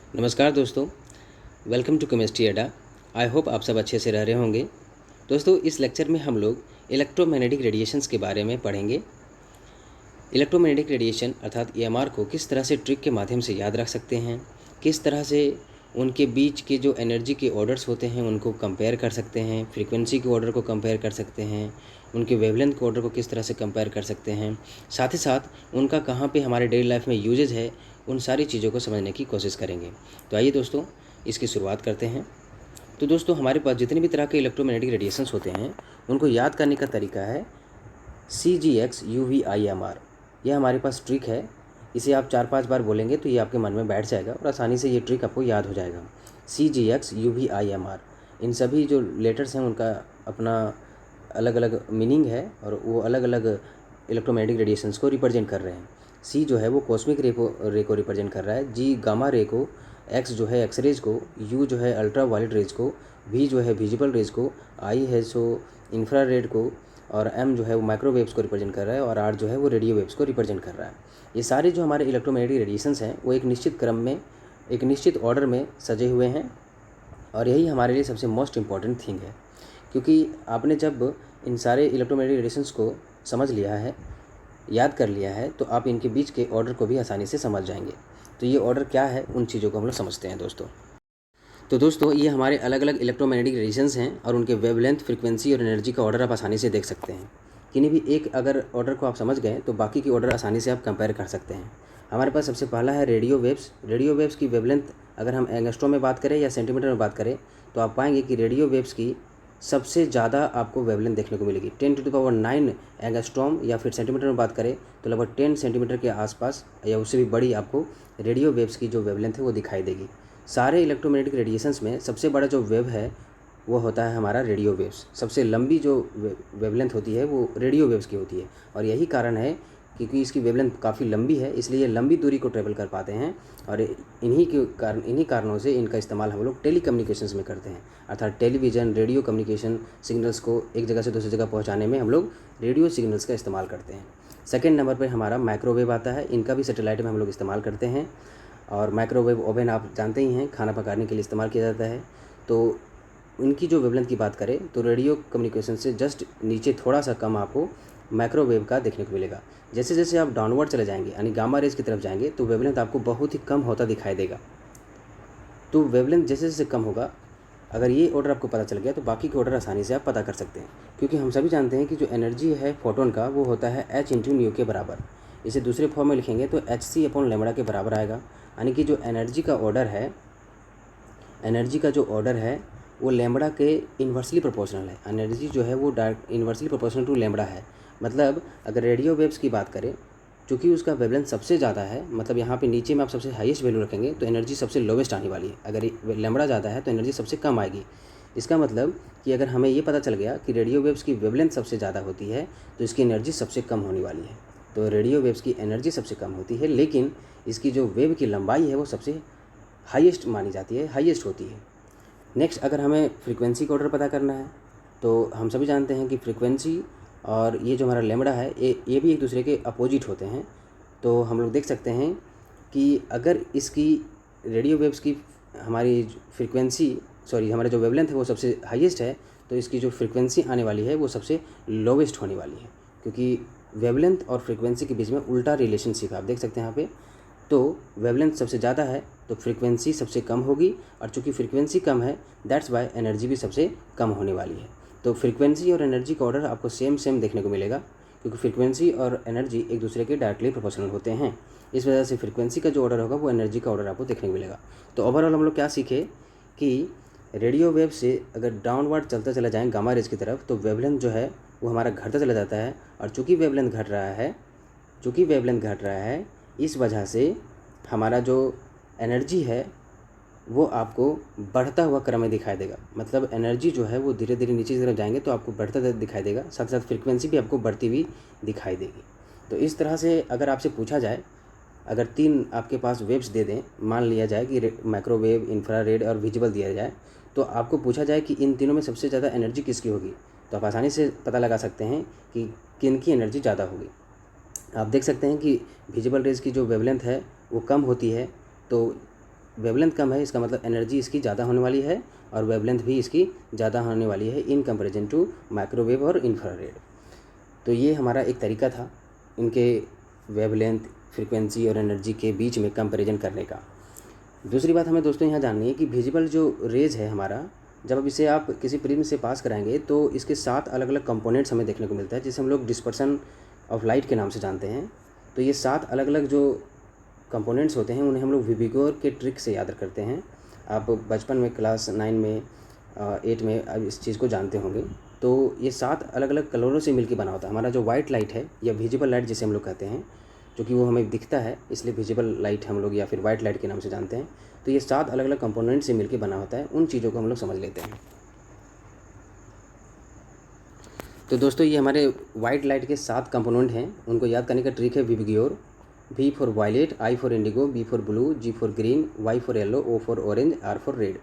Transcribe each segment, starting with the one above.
नमस्कार दोस्तों, welcome to chemistry अड्डा। आई होप आप सब अच्छे से रह रहे होंगे। दोस्तों, इस लेक्चर में हम लोग इलेक्ट्रोमैग्नेटिक रेडिएशंस के बारे में पढ़ेंगे। इलेक्ट्रोमैग्नेटिक रेडिएशन अर्थात ईएमआर को किस तरह से ट्रिक के माध्यम से याद रख सकते हैं, किस तरह से उनके बीच के जो एनर्जी के ऑर्डर्स होते हैं उनको कंपेयर कर सकते हैं, फ्रीक्वेंसी के ऑर्डर को कंपेयर कर सकते हैं, उनके वेवलेंथ के ऑर्डर को किस तरह से कंपेयर कर सकते हैं, साथ ही साथ उनका कहाँ पे हमारे डेली लाइफ में यूजेज है, उन सारी चीज़ों को समझने की कोशिश करेंगे। तो आइए दोस्तों, इसकी शुरुआत करते हैं। तो दोस्तों, हमारे पास जितने भी तरह के इलेक्ट्रोमैग्नेटिक रेडिएशंस होते हैं उनको याद करने का तरीका है CGX UVIMR। यह हमारे पास ट्रिक है। इसे आप 4-5 बार बोलेंगे तो ये आपके मन में बैठ जाएगा और आसानी से ये ट्रिक आपको याद हो जाएगा। CGX UVIMR, इन सभी जो लेटर्स हैं उनका अपना अलग अलग मीनिंग है और वो अलग अलग इलेक्ट्रोमैग्नेटिक रेडिएशंस को रिप्रेजेंट कर रहे हैं। सी जो है वो कॉस्मिक रे को रिप्रेजेंट कर रहा है, जी गामा रे को, एक्स जो है एक्सरेज को, यू जो है अल्ट्रा वायलेट रेज को, वी जो है विजिबल रेज को, आई है सो इंफ्रारेड को, और एम जो है वो माइक्रोवेव्स को रिप्रेजेंट कर रहा है, और आर जो है वो रेडियो वेव्स को रिप्रेजेंट कर रहा है। ये सारे जो हमारे इलेक्ट्रोमैग्नेटिक रेडिएशंस हैं वो एक निश्चित क्रम में, एक निश्चित ऑर्डर में सजे हुए हैं, और यही हमारे लिए सबसे मोस्ट इम्पॉर्टेंट थिंग है। क्योंकि आपने जब इन सारे इलेक्ट्रोमैग्नेटिक रेडिएशंस को समझ लिया है, याद कर लिया है, तो आप इनके बीच के ऑर्डर को भी आसानी से समझ जाएंगे। तो ये ऑर्डर क्या है, उन चीज़ों को हम लोग समझते हैं दोस्तों। तो दोस्तों, ये हमारे अलग अलग इलेक्ट्रोमैग्नेटिक रेडिएशंस हैं और उनके वेवलेंथ, फ्रीक्वेंसी और एनर्जी का ऑर्डर आप आसानी से देख सकते हैं। किन्हीं भी एक अगर ऑर्डर को आप समझ गए तो बाकी की ऑर्डर आसानी से आप कंपेयर कर सकते हैं। हमारे पास सबसे पहला है रेडियो वेव्स। रेडियो वेव्स की वेवलेंथ अगर हम एंगस्ट्रॉम में बात करें या सेंटीमीटर में बात करें तो आप पाएंगे कि रेडियो वेव्स की सबसे ज़्यादा आपको वेवलेंथ देखने को मिलेगी। 10⁹ एंगस्ट्रॉम, या फिर सेंटीमीटर में बात करें तो लगभग 10 सेंटीमीटर के आसपास या उससे भी बड़ी आपको रेडियो वेव्स की जो वेवलेंथ है वो दिखाई देगी। सारे इलेक्ट्रोमैग्नेटिक रेडिएशंस में सबसे बड़ा जो वेव है वो होता है हमारा रेडियो वेव्स। सबसे लंबी जो वेवलेंथ होती है वो रेडियो वेव्स की होती है, और यही कारण है क्योंकि इसकी वेवलेंथ काफ़ी लंबी है, इसलिए ये लंबी दूरी को ट्रेवल कर पाते हैं, और इन्हीं कारणों से इनका इस्तेमाल हम लोग टेली कम्युनिकेशंस में करते हैं। अर्थात टेलीविज़न, रेडियो कम्युनिकेशन सिग्नल्स को एक जगह से दूसरी जगह पहुंचाने में हम लोग रेडियो सिग्नल्स का इस्तेमाल करते हैं। सेकेंड नंबर पर हमारा माइक्रोवेव आता है। इनका भी सैटेलाइट में हम लोग इस्तेमाल करते हैं, और माइक्रोवेव ओवन आप जानते ही हैं, खाना पकाने के लिए इस्तेमाल किया जाता है। तो इनकी जो वेवलेंथ की बात करें तो रेडियो कम्युनिकेशन से जस्ट नीचे थोड़ा सा कम आपको माइक्रोवेव का देखने को मिलेगा। जैसे जैसे आप डाउनवर्ड चले जाएंगे यानी गामा रेज की तरफ जाएंगे तो वेवलेंथ आपको बहुत ही कम होता दिखाई देगा। तो वेवलेंथ जैसे जैसे कम होगा, अगर ये ऑर्डर आपको पता चल गया तो बाकी के ऑर्डर आसानी से आप पता कर सकते हैं। क्योंकि हम सभी जानते हैं कि जो एनर्जी है फोटोन का वो होता है h/μ के बराबर। इसे दूसरे फॉर्म में लिखेंगे तो hc/λ के बराबर आएगा। यानी कि जो एनर्जी का ऑर्डर है, एनर्जी का जो ऑर्डर है वो लैम्बडा के इन्वर्सली प्रोपोर्शनल है। एनर्जी जो है वो direct inversely proportional to lambda है। मतलब अगर रेडियो वेव्स की बात करें, चूँकि उसका वेवलेंथ सबसे ज़्यादा है, मतलब यहाँ पे नीचे में आप सबसे हाईएस्ट वैल्यू रखेंगे तो एनर्जी सबसे लोवेस्ट आने वाली है। अगर लैम्बडा ज़्यादा है तो एनर्जी सबसे कम आएगी। इसका मतलब कि अगर हमें ये पता चल गया कि रेडियो वेव्स की वेवलेंथ सबसे ज़्यादा होती है तो इसकी एनर्जी सबसे कम होने वाली है। तो रेडियो वेव्स की एनर्जी सबसे कम होती है, लेकिन इसकी जो वेव की लंबाई है वो सबसे हाईएस्ट मानी जाती है, हाईएस्ट होती है। नेक्स्ट, अगर हमें फ्रीक्वेंसी का ऑर्डर पता करना है तो हम सभी जानते हैं कि फ्रीक्वेंसी और ये जो हमारा लैम्बडा है ये भी एक दूसरे के अपोजिट होते हैं। तो हम लोग देख सकते हैं कि अगर इसकी रेडियो वेव्स की हमारी फ्रीक्वेंसी हमारा जो वेवलेंथ है वो सबसे हाईएस्ट है, तो इसकी जो फ्रीक्वेंसी आने वाली है वो सबसे लोवेस्ट होने वाली है। क्योंकि वेवलेंथ और फ्रीक्वेंसी के बीच में उल्टा रिलेशनशिप है, आप देख सकते हैं यहाँ पे। तो वेवलेंथ सबसे ज़्यादा है तो फ्रीक्वेंसी सबसे कम होगी, और चूंकि फ्रीक्वेंसी कम है दैट्स वाई एनर्जी भी सबसे कम होने वाली है। तो फ्रीक्वेंसी और एनर्जी का ऑर्डर आपको सेम देखने को मिलेगा, क्योंकि फ्रीक्वेंसी और एनर्जी एक दूसरे के डायरेक्टली प्रोपोर्शनल होते हैं। इस वजह से फ्रीक्वेंसी का जो ऑर्डर होगा वो एनर्जी का ऑर्डर आपको देखने को मिलेगा। तो ओवरऑल हम लोग क्या सीखे कि रेडियो वेव से अगर डाउनवर्ड चलता चला जाए गामा रेज की तरफ तो वेवलेंथ जो है वो हमारा घटता चला जाता है, और चूँकि वेवलेंथ घट रहा है इस वजह से हमारा जो एनर्जी है वो आपको बढ़ता हुआ क्रम में दिखाई देगा। मतलब एनर्जी जो है वो धीरे धीरे नीचे की तरफ जाएंगे तो आपको बढ़ता दिखाई देगा, साथ साथ फ्रीक्वेंसी भी आपको बढ़ती हुई दिखाई देगी। तो इस तरह से अगर आपसे पूछा जाए, अगर 3 आपके पास वेव्स दे दें, मान लिया जाए कि माइक्रोवेव, इंफ्रारेड और विजिबल दिया जाए, तो आपको पूछा जाए कि इन तीनों में सबसे ज़्यादा एनर्जी किसकी होगी, तो आप आसानी से पता लगा सकते हैं कि किन की एनर्जी ज़्यादा होगी। आप देख सकते हैं कि विजिबल रेज की जो वेवलेंथ है वो कम होती है, तो वेवलेंथ कम है इसका मतलब एनर्जी इसकी ज़्यादा होने वाली है और वेवलेंथ भी इसकी ज़्यादा होने वाली है इन कंपैरिजन टू माइक्रोवेव और इंफ्रारेड। तो ये हमारा एक तरीका था इनके वेवलेंथ, फ्रीक्वेंसी और एनर्जी के बीच में कंपैरिजन करने का। दूसरी बात हमें दोस्तों यहाँ जाननी है कि विजिबल जो रेज है हमारा, जब अब इसे आप किसी प्रिज्म से पास कराएंगे तो इसके 7 अलग अलग कंपोनेंट्स हमें देखने को मिलता है, जिसे हम लोग डिस्पर्सन ऑफ लाइट के नाम से जानते हैं। तो ये 7 अलग अलग जो कंपोनेंट्स होते हैं उन्हें हम लोग विबिगोर के ट्रिक से याद करते हैं। आप बचपन में क्लास 9 में 8 में अब इस चीज़ को जानते होंगे। तो ये 7 अलग अलग कलरों से मिलकर बना होता है। हमारा जो वाइट लाइट है या विजिबल लाइट जिसे हम लोग कहते हैं, क्योंकि वो हमें दिखता है इसलिए विजिबल लाइट हम लोग या फिर वाइट लाइट के नाम से जानते हैं। तो ये 7 अलग अलग कंपोनेंट से मिलकर बना होता है। उन चीज़ों को हम लोग समझ लेते हैं। तो दोस्तों ये हमारे वाइट लाइट के 7 कंपोनेंट हैं, उनको याद करने का ट्रिक है VIBGYOR. V for violet, I for indigo, B for blue, G for green, Y for yellow, O for orange, R for red.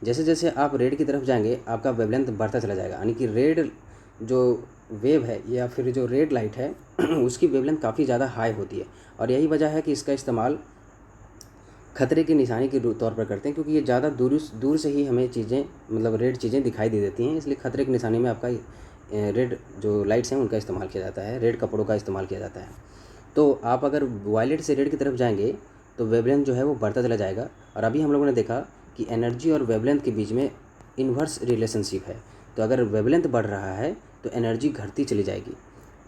जैसे जैसे आप रेड की तरफ जाएंगे आपका वेवलेंथ बढ़ता चला जाएगा, यानी कि रेड जो वेव है या फिर जो रेड लाइट है उसकी वेवलेंथ काफ़ी ज़्यादा हाई होती है। और यही वजह है कि इसका इस्तेमाल खतरे की निशानी के तौर पर करते हैं, क्योंकि ये ज़्यादा दूर से ही हमें चीज़ें मतलब रेड चीज़ें दिखाई दे देती हैं। इसलिए खतरे की निशानी में आपका रेड जो लाइट्स हैं उनका इस्तेमाल किया जाता है, रेड कपड़ों का इस्तेमाल किया जाता है। तो आप अगर वायलेट से रेड की तरफ जाएंगे तो वेवलेंथ जो है वो बढ़ता चला जाएगा। और अभी हम लोगों ने देखा कि एनर्जी और वेवलेंथ के बीच में इन्वर्स रिलेशनशिप है। तो अगर वेवलेंथ बढ़ रहा है तो एनर्जी घटती चली जाएगी,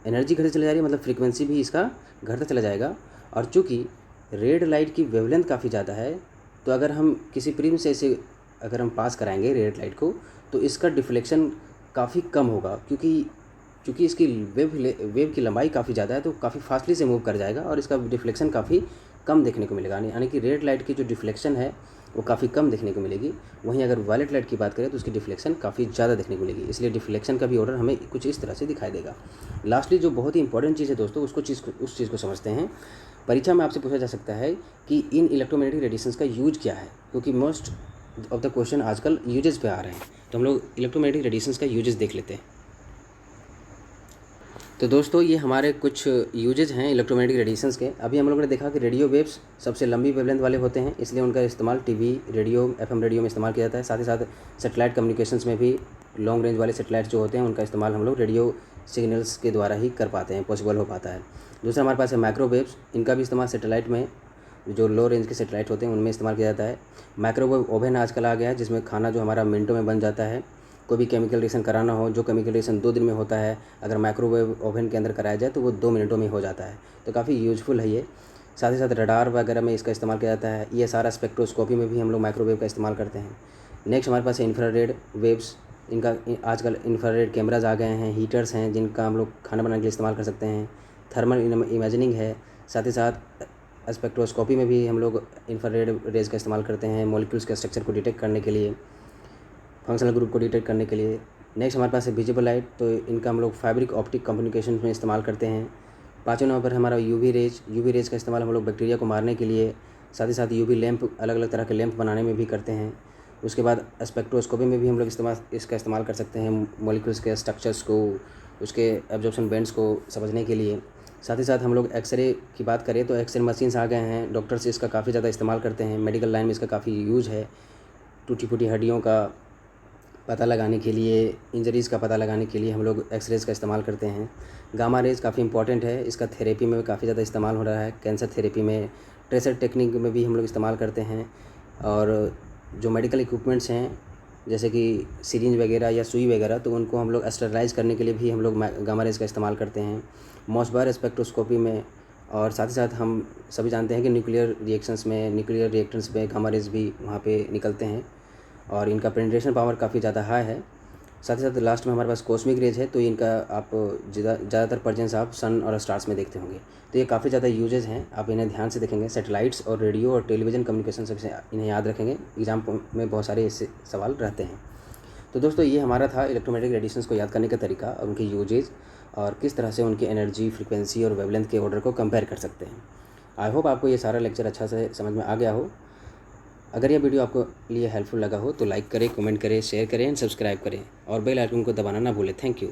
एनर्जी घटती चली जा रही है मतलब फ्रीक्वेंसी भी इसका घटता चला जाएगा। और चूँकि रेड लाइट की वेवलेंथ काफ़ी ज़्यादा है, तो अगर हम किसी प्रिज्म से इसे अगर हम पास कराएंगे रेड लाइट को तो इसका डिफ्लेक्शन काफ़ी कम होगा, क्योंकि इसकी वेव की लंबाई काफ़ी ज़्यादा है तो काफ़ी फास्टली से मूव कर जाएगा और इसका डिफ्लेक्शन काफ़ी कम देखने को मिलेगा। यानी कि रेड लाइट की जो डिफ्लेक्शन है वो काफ़ी कम देखने को मिलेगी। वहीं अगर वायलेट लाइट की बात करें तो उसकी डिफ्लेक्शन काफ़ी ज़्यादा देखने को मिलेगी। इसलिए डिफ्लेक्शन का भी ऑर्डर हमें कुछ इस तरह से दिखाई देगा। लास्टली जो बहुत ही इंपॉर्टेंट चीज़ है दोस्तों, उस चीज़ को समझते हैं। परीक्षा में आपसे पूछा जा सकता है कि इन इलेक्ट्रोमैग्नेटिक रेडिएशंस का यूज क्या है, क्योंकि मोस्ट ऑफ द क्वेश्चन आजकल यूजेस पे आ रहे हैं। तो हम लोग इलेक्ट्रोमैग्नेटिक रेडिएशंस का यूजेस देख लेते हैं। तो दोस्तों ये हमारे कुछ यूजेज हैं इलेक्ट्रोमैग्नेटिक रेडिएशंस के। अभी हम लोगों ने देखा कि रेडियो वेव्स सबसे लंबी वेवलेंथ वाले होते हैं, इसलिए उनका इस्तेमाल टीवी, रेडियो, एफएम रेडियो में इस्तेमाल किया जाता है। साथ ही साथ सैटेलाइट कम्युनिकेशंस में भी लॉन्ग रेंज वाले सैटेलाइट्स जो होते हैं उनका इस्तेमाल हम लोग रेडियो सिग्नल्स के द्वारा ही कर पाते हैं, पॉसिबल हो पाता है। दूसरा हमारे पास है माइक्रोवेव्स, इनका भी इस्तेमाल सैटेलाइट में जो लो रेंज के सैटेलाइट होते हैं उनमें इस्तेमाल किया जाता है। माइक्रोवेव ओवन आजकल आ गया है जिसमें खाना जो हमारा मिनटों में बन जाता है। कोई भी केमिकल रिएक्शन कराना हो, जो केमिकल रिएक्शन 2 दिन में होता है, अगर माइक्रोवेव ओवन के अंदर कराया जाए तो वो 2 मिनटों में हो जाता है। तो काफ़ी यूजफुल है ये। साथ ही साथ रडार वगैरह में इसका इस्तेमाल किया जाता है। ESR स्पेक्ट्रोस्कोपी में भी हम लोग माइक्रोवेव का इस्तेमाल करते हैं। नेक्स्ट हमारे पास है इंफ्रारेड वेव्स, इनका आजकल इंफ्रारेड कैमराज आ गए हैं, हीटर्स हैं जिनका हम लोग खाना बनाने के लिए इस्तेमाल कर सकते हैं। थर्मल इमेजिंग है। साथ ही साथ स्पेक्ट्रोस्कोपी में भी हम लोग इंफ्रारेड रेज का इस्तेमाल करते हैं मॉलिक्यूल्स के स्ट्रक्चर को डिटेक्ट करने के लिए, फंक्शनल ग्रुप को डिटेक्ट करने के लिए। नेक्स्ट हमारे पास है विजिबल लाइट, तो इनका हम लोग फाइब्रिक ऑप्टिक कम्युनिकेशन में इस्तेमाल करते हैं। 5वें नंबर पर हमारा यूवी रेज का इस्तेमाल हम लोग बैक्टीरिया को मारने के लिए, साथ ही साथ यूवी लैंप, अलग अलग तरह के लैंप बनाने में भी करते हैं। उसके बाद स्पेक्ट्रोस्कोपी में भी हम लोग इसका इस्तेमाल कर सकते हैं मॉलिक्यूल्स के स्ट्रक्चर्स को, उसके एब्जॉर्प्शन बैंड्स को समझने के लिए। साथ ही साथ हम लोग एक्सरे की बात करें तो एक्सरे मशीन्स आ गए हैं, डॉक्टर्स इसका काफ़ी ज़्यादा इस्तेमाल करते हैं। मेडिकल लाइन में इसका काफ़ी यूज है। टूटी फूटी हड्डियों का पता लगाने के लिए, इंजरीज़ का पता लगाने के लिए हम लोग एक्सरेज़ का इस्तेमाल करते हैं। गामा रेज काफ़ी इंपॉर्टेंट है, इसका थेरेपी में काफ़ी ज़्यादा इस्तेमाल हो रहा है। कैंसर थेरेपी में, ट्रेसर टेक्निक में भी हम लोग इस्तेमाल करते हैं। और जो मेडिकल इक्विपमेंट्स हैं जैसे कि सिरिंज वगैरह या सुई वगैरह, तो उनको हम लोग स्टरलाइज करने के लिए भी हम लोग गामा रेज का इस्तेमाल करते हैं मॉसबायर स्पेक्ट्रोस्कोपी में। और साथ ही साथ हम सभी जानते हैं कि न्यूक्लियर रिएक्टेंट्स में गामा रेज भी वहाँ पे निकलते हैं और इनका पेनिट्रेशन पावर काफ़ी ज़्यादा हाई है। साथ ही साथ लास्ट में हमारे पास कॉस्मिक रेज है, तो इनका आप ज़्यादातर प्रेजेंस आप सन और स्टार्स में देखते होंगे। तो ये काफ़ी ज़्यादा यूजेस हैं, आप इन्हें ध्यान से देखेंगे। सैटेलाइट्स और रेडियो और टेलीविज़न कम्युनिकेशन सबसे इन्हें याद रखेंगे, एग्जाम में बहुत सारे इससे सवाल रहते हैं। तो दोस्तों ये हमारा था इलेक्ट्रोमैग्नेटिक रेडिएशंस को याद करने का तरीका और उनके यूजेज और किस तरह से उनकी एनर्जी, फ्रीक्वेंसी और वेवलेंथ के ऑर्डर को कंपेयर कर सकते हैं। आई होप आपको ये सारा लेक्चर अच्छा से समझ में आ गया हो। अगर यह वीडियो आपको लिए हेल्पफुल लगा हो तो लाइक करें, कमेंट करें, शेयर करें एंड सब्सक्राइब करें और बेल आइकन को दबाना ना भूलें। Thank you.